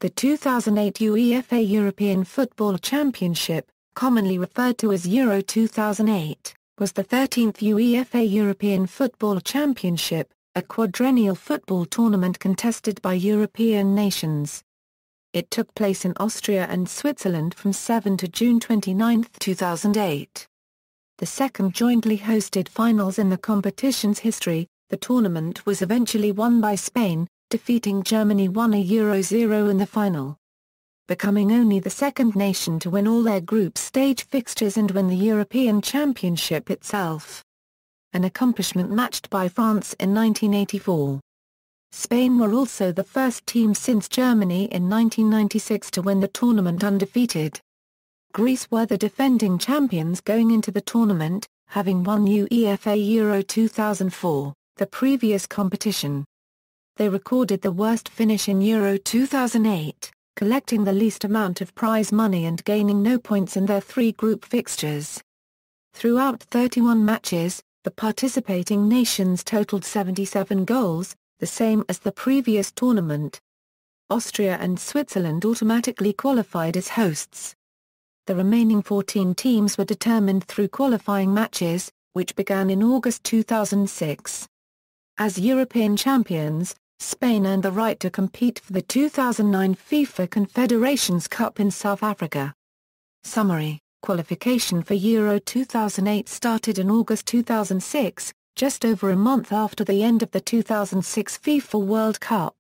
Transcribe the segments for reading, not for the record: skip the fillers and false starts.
The 2008 UEFA European Football Championship, commonly referred to as Euro 2008, was the 13th UEFA European Football Championship, a quadrennial football tournament contested by European nations. It took place in Austria and Switzerland from 7 to June 29, 2008. The second jointly hosted finals in the competition's history, the tournament was eventually won by Spain, defeating Germany 1-0 in the final. Becoming only the second nation to win all their group stage fixtures and win the European Championship itself. An accomplishment matched by France in 1984. Spain were also the first team since Germany in 1996 to win the tournament undefeated. Greece were the defending champions going into the tournament, having won UEFA Euro 2004, the previous competition. They recorded the worst finish in Euro 2008, collecting the least amount of prize money and gaining no points in their three group fixtures. Throughout 31 matches, the participating nations totaled 77 goals, the same as the previous tournament. Austria and Switzerland automatically qualified as hosts. The remaining 14 teams were determined through qualifying matches, which began in August 2006. As European champions, Spain earned the right to compete for the 2009 FIFA Confederations Cup in South Africa. Summary: qualification for Euro 2008 started in August 2006, just over a month after the end of the 2006 FIFA World Cup.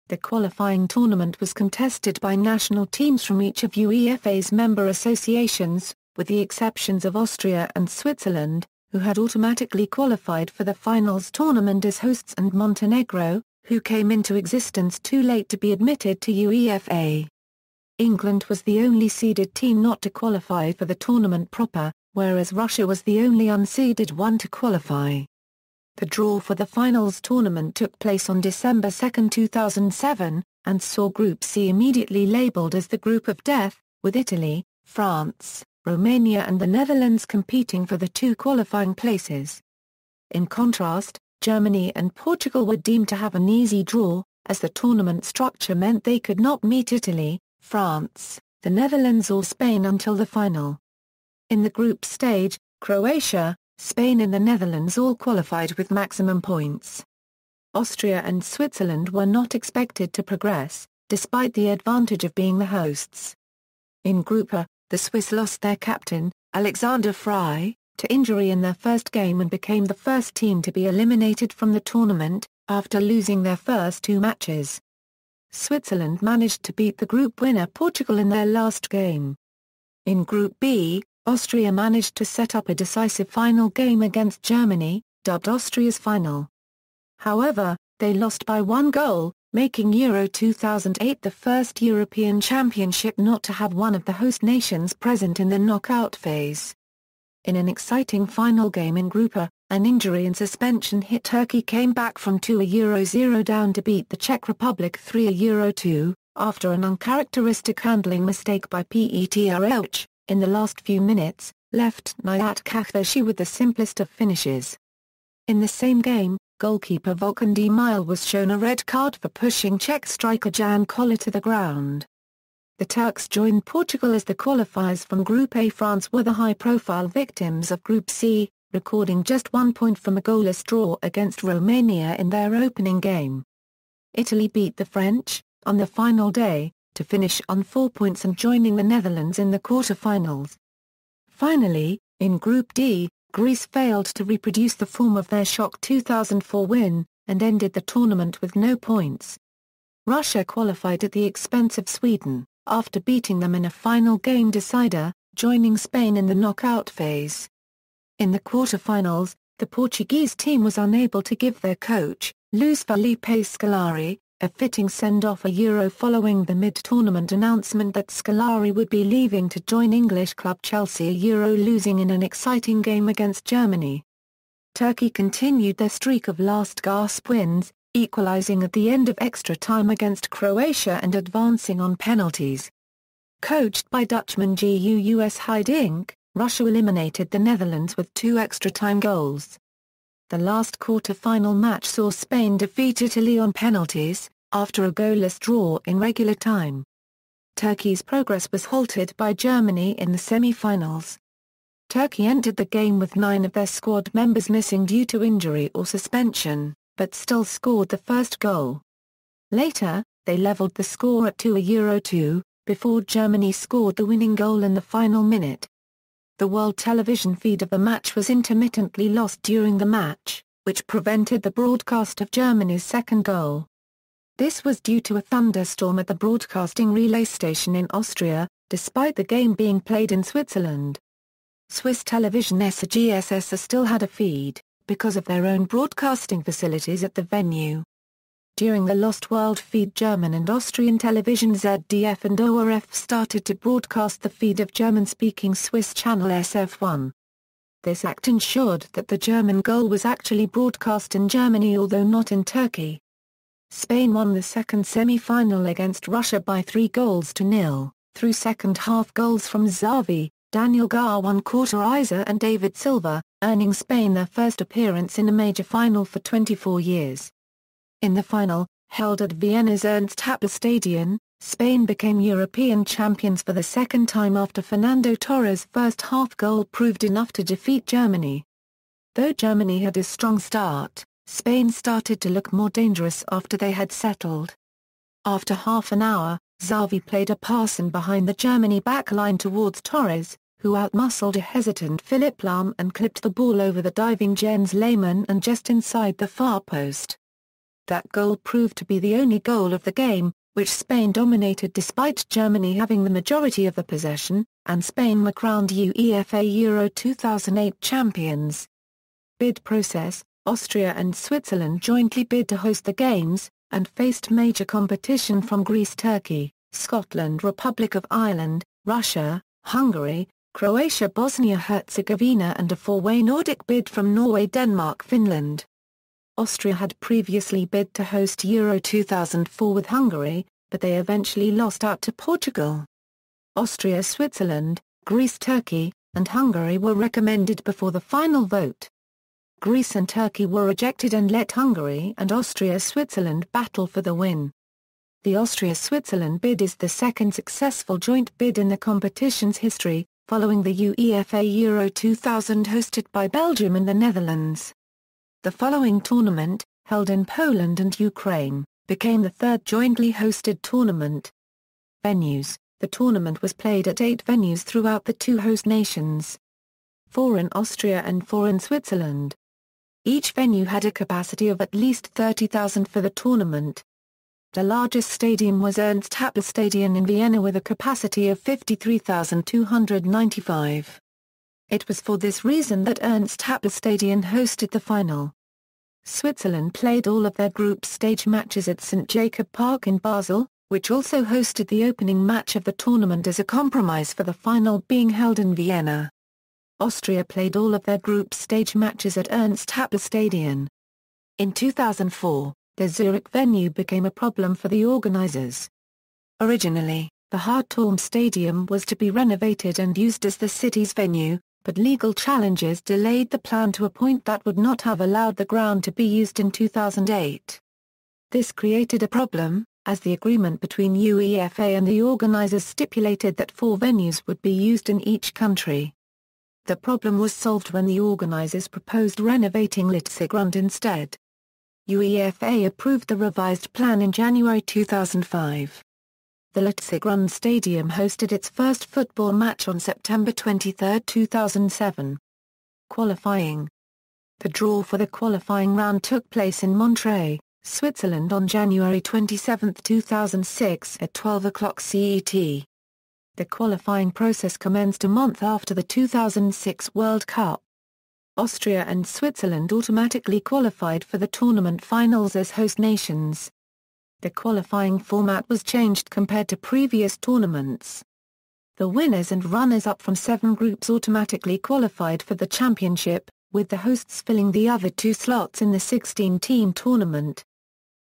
The qualifying tournament was contested by national teams from each of UEFA's member associations, with the exceptions of Austria and Switzerland, who had automatically qualified for the finals tournament as hosts, and Montenegro, who came into existence too late to be admitted to UEFA. England was the only seeded team not to qualify for the tournament proper, whereas Russia was the only unseeded one to qualify. The draw for the finals tournament took place on December 2, 2007, and saw Group C immediately labelled as the Group of Death, with Italy, France, Romania and the Netherlands competing for the two qualifying places. In contrast, Germany and Portugal were deemed to have an easy draw, as the tournament structure meant they could not meet Italy, France, the Netherlands or Spain until the final. In the group stage, Croatia, Spain and the Netherlands all qualified with maximum points. Austria and Switzerland were not expected to progress, despite the advantage of being the hosts. In Group A, the Swiss lost their captain, Alexander Frey, to injury in their first game and became the first team to be eliminated from the tournament, after losing their first two matches. Switzerland managed to beat the group winner Portugal in their last game. In Group B, Austria managed to set up a decisive final game against Germany, dubbed Austria's final. However, they lost by one goal, making Euro 2008 the first European Championship not to have one of the host nations present in the knockout phase. In an exciting final game in Group A, an injury and suspension hit Turkey came back from 2-0 down to beat the Czech Republic 3-2, after an uncharacteristic handling mistake by Petrov, in the last few minutes, left Nihat Kakhtashi with the simplest of finishes. In the same game, goalkeeper Volkan Demirel was shown a red card for pushing Czech striker Jan Koller to the ground. The Turks joined Portugal as the qualifiers from Group A. France were the high-profile victims of Group C, recording just 1 point from a goalless draw against Romania in their opening game. Italy beat the French, on the final day, to finish on 4 points and joining the Netherlands in the quarter-finals. Finally, in Group D, Greece failed to reproduce the form of their shock 2004 win, and ended the tournament with no points. Russia qualified at the expense of Sweden, after beating them in a final game decider, joining Spain in the knockout phase. In the quarter-finals, the Portuguese team was unable to give their coach, Luis Felipe Scolari, a fitting send-off a Euro following the mid-tournament announcement that Scolari would be leaving to join English club Chelsea, a Euro losing in an exciting game against Germany. Turkey continued their streak of last-gasp wins, equalizing at the end of extra time against Croatia and advancing on penalties. Coached by Dutchman Guus Hiddink, Russia eliminated the Netherlands with 2 extra-time goals. The last quarter-final match saw Spain defeat Italy on penalties, after a goalless draw in regular time. Turkey's progress was halted by Germany in the semi-finals. Turkey entered the game with 9 of their squad members missing due to injury or suspension, but still scored the first goal. Later, they levelled the score at 2-2, before Germany scored the winning goal in the final minute. The world television feed of the match was intermittently lost during the match, which prevented the broadcast of Germany's second goal. This was due to a thunderstorm at the broadcasting relay station in Austria, despite the game being played in Switzerland. Swiss television SGSS still had a feed, because of their own broadcasting facilities at the venue. During the lost world feed, German and Austrian television ZDF and ORF started to broadcast the feed of German-speaking Swiss channel SF1. This act ensured that the German goal was actually broadcast in Germany although not in Turkey. Spain won the second semi-final against Russia by 3-0, through second-half goals from Xavi, Daniel Garwan Quarterizer and David Silva, earning Spain their first appearance in a major final for 24 years. In the final, held at Vienna's Ernst-Happel-Stadion, Spain became European champions for the second time after Fernando Torres' first half goal proved enough to defeat Germany. Though Germany had a strong start, Spain started to look more dangerous after they had settled. After half an hour, Xavi played a pass in behind the Germany backline towards Torres, who outmuscled a hesitant Philipp Lahm and clipped the ball over the diving Jens Lehmann and just inside the far post. That goal proved to be the only goal of the game, which Spain dominated despite Germany having the majority of the possession, and Spain were crowned UEFA Euro 2008 champions. Bid process: Austria and Switzerland jointly bid to host the games, and faced major competition from Greece, Turkey, Scotland, Republic of Ireland, Russia, Hungary, Croatia, Bosnia-Herzegovina and a four-way Nordic bid from Norway, Denmark, Finland. Austria had previously bid to host Euro 2004 with Hungary, but they eventually lost out to Portugal. Austria, Switzerland, Greece, Turkey, and Hungary were recommended before the final vote. Greece and Turkey were rejected and let Hungary and Austria-Switzerland battle for the win. The Austria-Switzerland bid is the second successful joint bid in the competition's history, following the UEFA Euro 2000 hosted by Belgium and the Netherlands. The following tournament, held in Poland and Ukraine, became the third jointly hosted tournament. Venues: the tournament was played at 8 venues throughout the 2 host nations. 4 in Austria and 4 in Switzerland. Each venue had a capacity of at least 30,000 for the tournament. The largest stadium was Ernst-Happel-Stadion in Vienna with a capacity of 53,295. It was for this reason that Ernst-Happel-Stadion hosted the final. Switzerland played all of their group stage matches at St. Jacob Park in Basel, which also hosted the opening match of the tournament as a compromise for the final being held in Vienna. Austria played all of their group stage matches at Ernst-Happel-Stadion. In 2004, the Zurich venue became a problem for the organizers. Originally, the Hartturm Stadium was to be renovated and used as the city's venue, but legal challenges delayed the plan to a point that would not have allowed the ground to be used in 2008. This created a problem, as the agreement between UEFA and the organizers stipulated that 4 venues would be used in each country. The problem was solved when the organizers proposed renovating Letzigrund instead. UEFA approved the revised plan in January 2005. The Letzigrund Stadium hosted its first football match on September 23, 2007. Qualifying. The draw for the qualifying round took place in Montreux, Switzerland on January 27, 2006 at 12 o'clock CET. The qualifying process commenced a month after the 2006 World Cup. Austria and Switzerland automatically qualified for the tournament finals as host nations. The qualifying format was changed compared to previous tournaments. The winners and runners-up from 7 groups automatically qualified for the championship, with the hosts filling the other 2 slots in the 16-team tournament.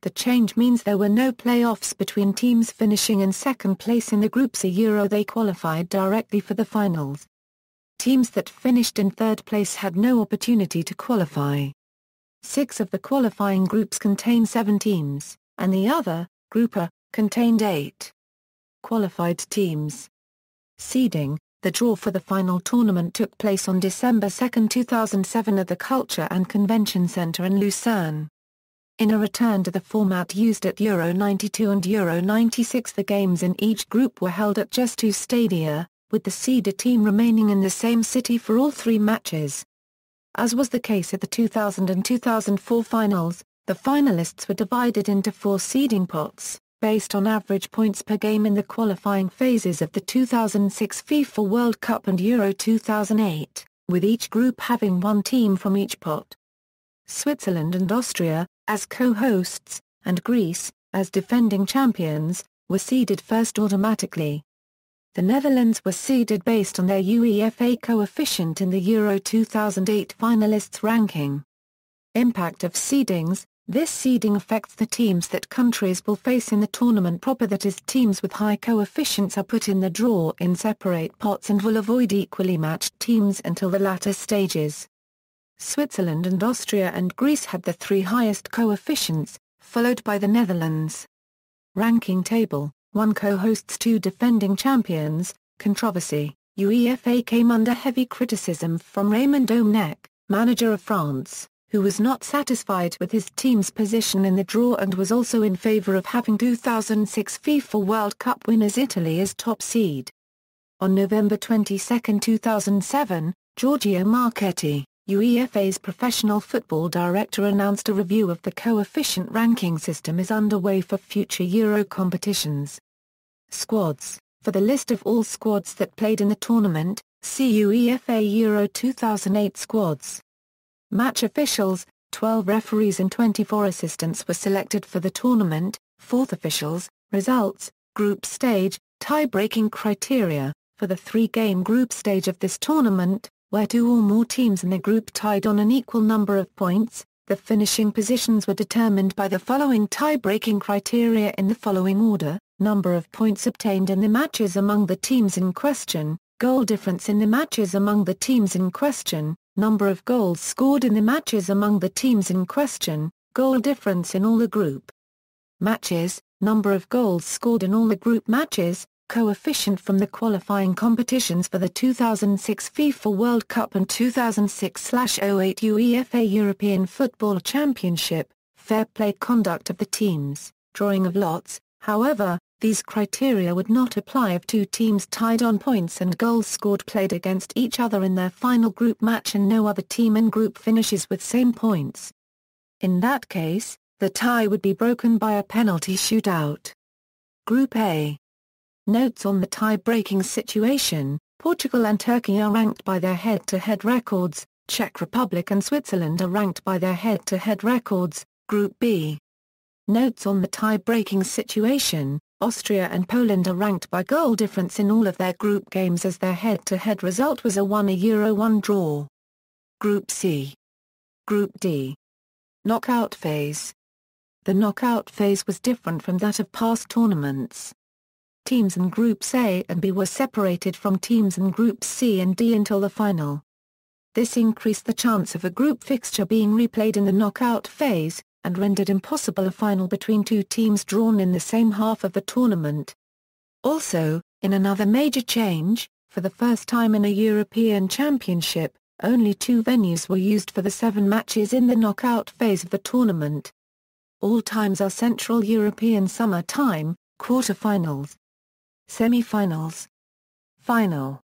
The change means there were no playoffs between teams finishing in second place in the groups a Euro. They qualified directly for the finals. Teams that finished in third place had no opportunity to qualify. 6 of the qualifying groups contain 7 teams, and the other Group A contained 8 qualified teams. Seeding. The draw for the final tournament took place on December 2, 2007 at the Culture and Convention Centre in Lucerne. In a return to the format used at Euro 92 and Euro 96, the games in each group were held at just 2 stadia, with the seeded team remaining in the same city for all 3 matches. As was the case at the 2000 and 2004 finals, the finalists were divided into 4 seeding pots, based on average points per game in the qualifying phases of the 2006 FIFA World Cup and Euro 2008, with each group having 1 team from each pot. Switzerland and Austria, as co-hosts, and Greece, as defending champions, were seeded first automatically. The Netherlands were seeded based on their UEFA coefficient in the Euro 2008 finalists ranking. Impact of seedings. This seeding affects the teams that countries will face in the tournament proper, that is, teams with high coefficients are put in the draw in separate pots and will avoid equally matched teams until the latter stages. Switzerland and Austria and Greece had the 3 highest coefficients, followed by the Netherlands. Ranking table. 1 co-hosts 2 defending champions. Controversy. UEFA came under heavy criticism from Raymond Domenech, manager of France, who was not satisfied with his team's position in the draw and was also in favour of having 2006 FIFA World Cup winners Italy as top seed. On November 22, 2007, Giorgio Marchetti, UEFA's professional football director, announced a review of the coefficient ranking system is underway for future Euro competitions. Squads. For the list of all squads that played in the tournament, see UEFA Euro 2008 squads. Match officials. 12 referees and 24 assistants were selected for the tournament. 4th officials. Results. Group stage. Tie-breaking criteria. For the 3-game group stage of this tournament, where 2 or more teams in a group tied on an equal number of points, the finishing positions were determined by the following tie-breaking criteria in the following order: number of points obtained in the matches among the teams in question, goal difference in the matches among the teams in question, number of goals scored in the matches among the teams in question, goal difference in all the group matches, number of goals scored in all the group matches, coefficient from the qualifying competitions for the 2006 FIFA World Cup and 2006/08 UEFA European Football Championship, fair play conduct of the teams, drawing of lots. However, these criteria would not apply if 2 teams tied on points and goals scored played against each other in their final group match and no other team in group finishes with same points. In that case, the tie would be broken by a penalty shootout. Group A. Notes on the tie-breaking situation. Portugal and Turkey are ranked by their head-to-head records, Czech Republic and Switzerland are ranked by their head-to-head records. Group B. Notes on the tie-breaking situation. Austria and Poland are ranked by goal difference in all of their group games as their head-to-head result was a 1-1 draw. Group C. Group D. Knockout phase. The knockout phase was different from that of past tournaments. Teams in Groups A and B were separated from teams in Groups C and D until the final. This increased the chance of a group fixture being replayed in the knockout phase, and rendered impossible a final between 2 teams drawn in the same half of the tournament. Also, in another major change, for the first time in a European Championship, only 2 venues were used for the 7 matches in the knockout phase of the tournament. All times are Central European Summer Time. Quarter-finals. Semi-finals. Final.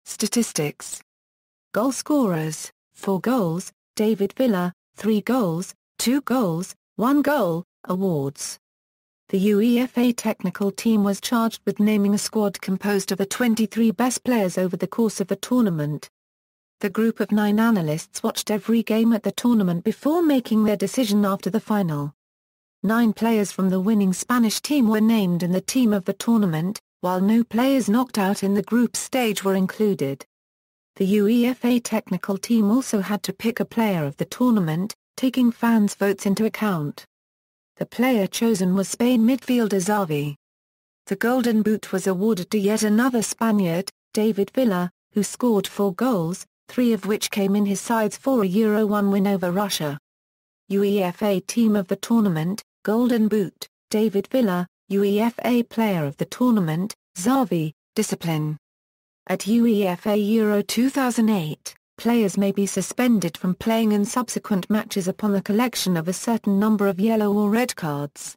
Statistics. Goal scorers: 4 goals, David Villa, 3 goals, 2 goals, 1 goal. Awards. The UEFA technical team was charged with naming a squad composed of the 23 best players over the course of the tournament. The group of 9 analysts watched every game at the tournament before making their decision after the final. 9 players from the winning Spanish team were named in the team of the tournament, while no players knocked out in the group stage were included. The UEFA technical team also had to pick a player of the tournament, taking fans' votes into account. The player chosen was Spain midfielder Xavi. The Golden Boot was awarded to yet another Spaniard, David Villa, who scored 4 goals, 3 of which came in his side's 4-1 win over Russia. UEFA Team of the Tournament, Golden Boot, David Villa, UEFA Player of the Tournament, Xavi, Discipline. At UEFA Euro 2008, players may be suspended from playing in subsequent matches upon the collection of a certain number of yellow or red cards.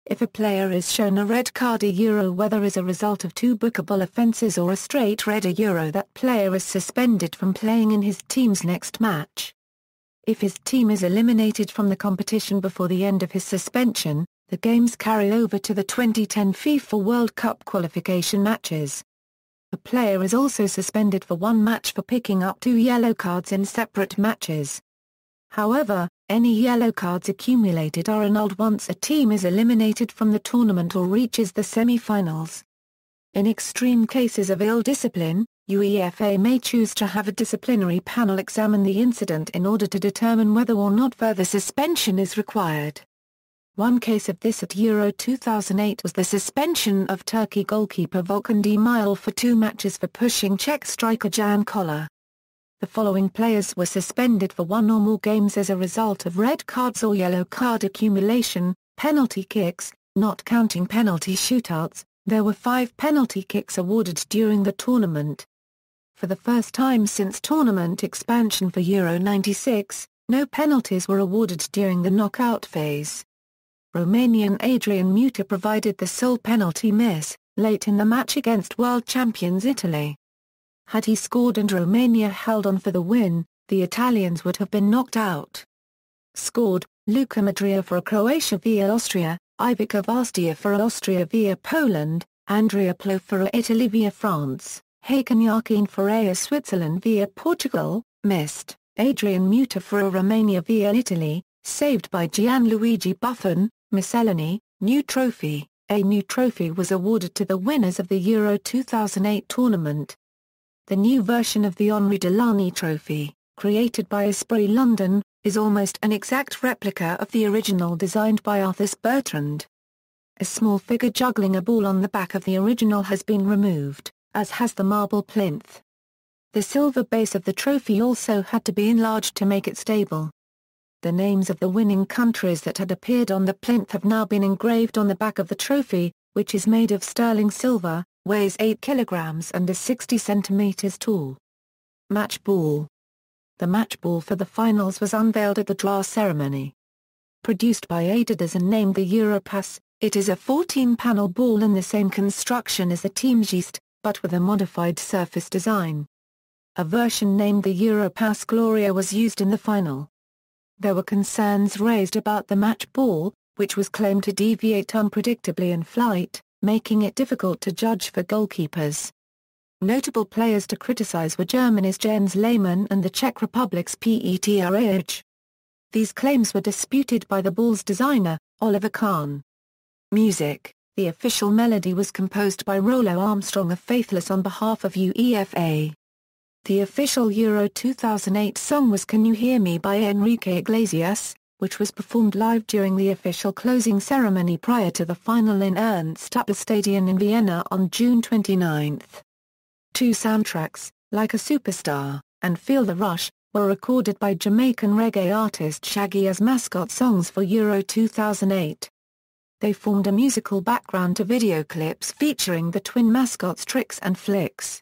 If a player is shown a red card whether as a result of two bookable offences or a straight red that player is suspended from playing in his team's next match. If his team is eliminated from the competition before the end of his suspension, the games carry over to the 2010 FIFA World Cup qualification matches. A player is also suspended for one match for picking up two yellow cards in separate matches. However, any yellow cards accumulated are annulled once a team is eliminated from the tournament or reaches the semi-finals. In extreme cases of ill discipline, UEFA may choose to have a disciplinary panel examine the incident in order to determine whether or not further suspension is required. One case of this at Euro 2008 was the suspension of Turkey goalkeeper Volkan Demirel for 2 matches for pushing Czech striker Jan Koller. The following players were suspended for 1 or more games as a result of red cards or yellow card accumulation: penalty kicks, not counting penalty shootouts. There were 5 penalty kicks awarded during the tournament. For the first time since tournament expansion for Euro 96, no penalties were awarded during the knockout phase. Romanian Adrian Muta provided the sole penalty miss, late in the match against world champions Italy. Had he scored and Romania held on for the win, the Italians would have been knocked out. Scored: Luka Modric for Croatia via Austria, Ivica Vastia for Austria via Poland, Andrea Pirlo for Italy via France, Hakan Yakin for Switzerland via Portugal. Missed: Adrian Muta for Romania via Italy, saved by Gianluigi Buffon. Miscellany, new trophy. A new trophy was awarded to the winners of the Euro 2008 tournament. The new version of the Henri Delany Trophy, created by Esprit London, is almost an exact replica of the original designed by Arthur Bertrand. A small figure juggling a ball on the back of the original has been removed, as has the marble plinth. The silver base of the trophy also had to be enlarged to make it stable. The names of the winning countries that had appeared on the plinth have now been engraved on the back of the trophy, which is made of sterling silver, weighs 8 kilograms and is 60 centimeters tall. Match ball. The match ball for the finals was unveiled at the draw ceremony. Produced by Adidas and named the Europass, it is a 14-panel ball in the same construction as the Team Geste, but with a modified surface design. A version named the Europass Gloria was used in the final. There were concerns raised about the match ball, which was claimed to deviate unpredictably in flight, making it difficult to judge for goalkeepers. Notable players to criticize were Germany's Jens Lehmann and the Czech Republic's Petr Raj. These claims were disputed by the ball's designer, Oliver Kahn. Music. The official melody was composed by Rollo Armstrong of Faithless on behalf of UEFA. The official Euro 2008 song was Can You Hear Me by Enrique Iglesias, which was performed live during the official closing ceremony prior to the final in Ernst-Happel-Stadion in Vienna on June 29. 2 soundtracks, Like a Superstar, and Feel the Rush, were recorded by Jamaican reggae artist Shaggy as mascot songs for Euro 2008. They formed a musical background to video clips featuring the twin mascots Trix and Flix.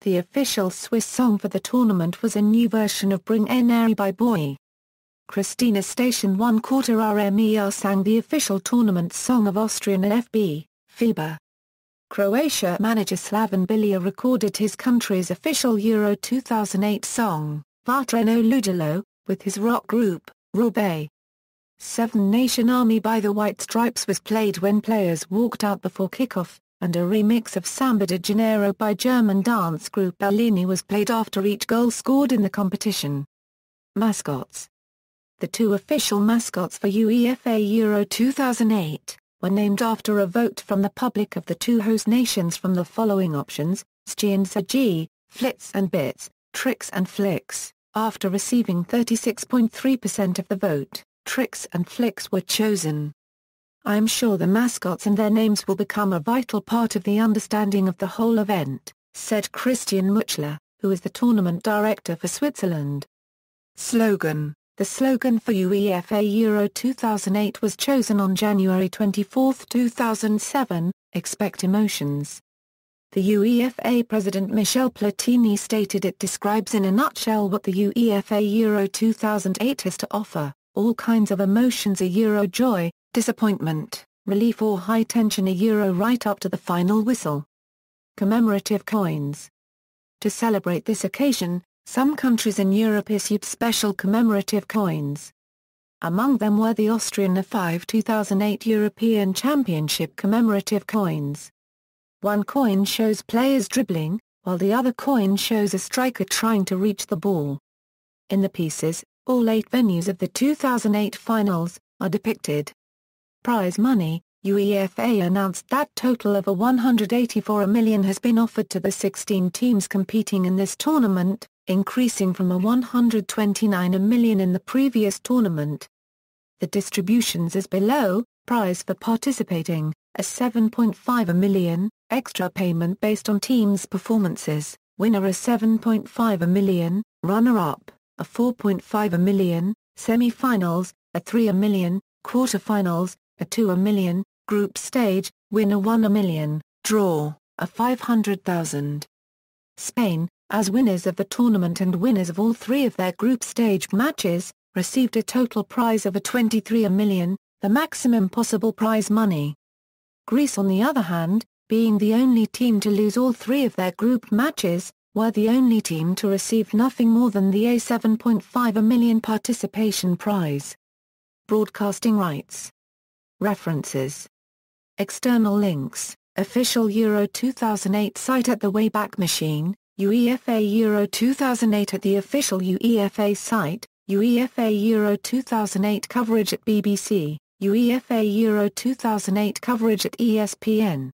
The official Swiss song for the tournament was a new version of Bring En Airy by Boy. Christina's Station 1/4 RMER sang the official tournament song of Austrian FB, FIBA. Croatia manager Slaven Bilic recorded his country's official Euro 2008 song, Vatreno Ludilo, with his rock group, Robe. Seven Nation Army by the White Stripes was played when players walked out before kickoff, and a remix of Samba de Janeiro by German dance group Bellini was played after each goal scored in the competition. Mascots. The 2 official mascots for UEFA Euro 2008 were named after a vote from the public of the 2 host nations from the following options: Ski and Sagi, Flitz and Bits, Trix and Flix. After receiving 36.3% of the vote, Trix and Flix were chosen. I am sure the mascots and their names will become a vital part of the understanding of the whole event, said Christian Muchler, who is the tournament director for Switzerland. Slogan: The slogan for UEFA Euro 2008 was chosen on January 24, 2007, "Expect Emotions." The UEFA President Michel Platini stated it describes in a nutshell what the UEFA Euro 2008 has to offer: all kinds of emotions, a Euro joy, disappointment, relief or high tension, a Euro right up to the final whistle. Commemorative coins. To celebrate this occasion, some countries in Europe issued special commemorative coins. Among them were the Austrian UEFA 2008 European Championship commemorative coins. One coin shows players dribbling, while the other coin shows a striker trying to reach the ball. In the pieces, all 8 venues of the 2008 finals are depicted. Prize money. UEFA announced that total of $184 million has been offered to the 16 teams competing in this tournament, increasing from $129 million in the previous tournament. The distributions as below: prize for participating, a $7.5 million, extra payment based on teams' performances, winner a $7.5 million, runner-up, a $4.5 million, semi-finals, a $3 million, quarter-finals, a $2 million, group stage, winner $1 million, draw, a $500,000. Spain, as winners of the tournament and winners of all 3 of their group stage matches, received a total prize of $23 million, the maximum possible prize money. Greece, on the other hand, being the only team to lose all 3 of their group matches, were the only team to receive nothing more than the $7.5 million participation prize. Broadcasting rights. References. External links: official Euro 2008 site at the Wayback Machine, UEFA Euro 2008 at the official UEFA site, UEFA Euro 2008 coverage at BBC, UEFA Euro 2008 coverage at ESPN.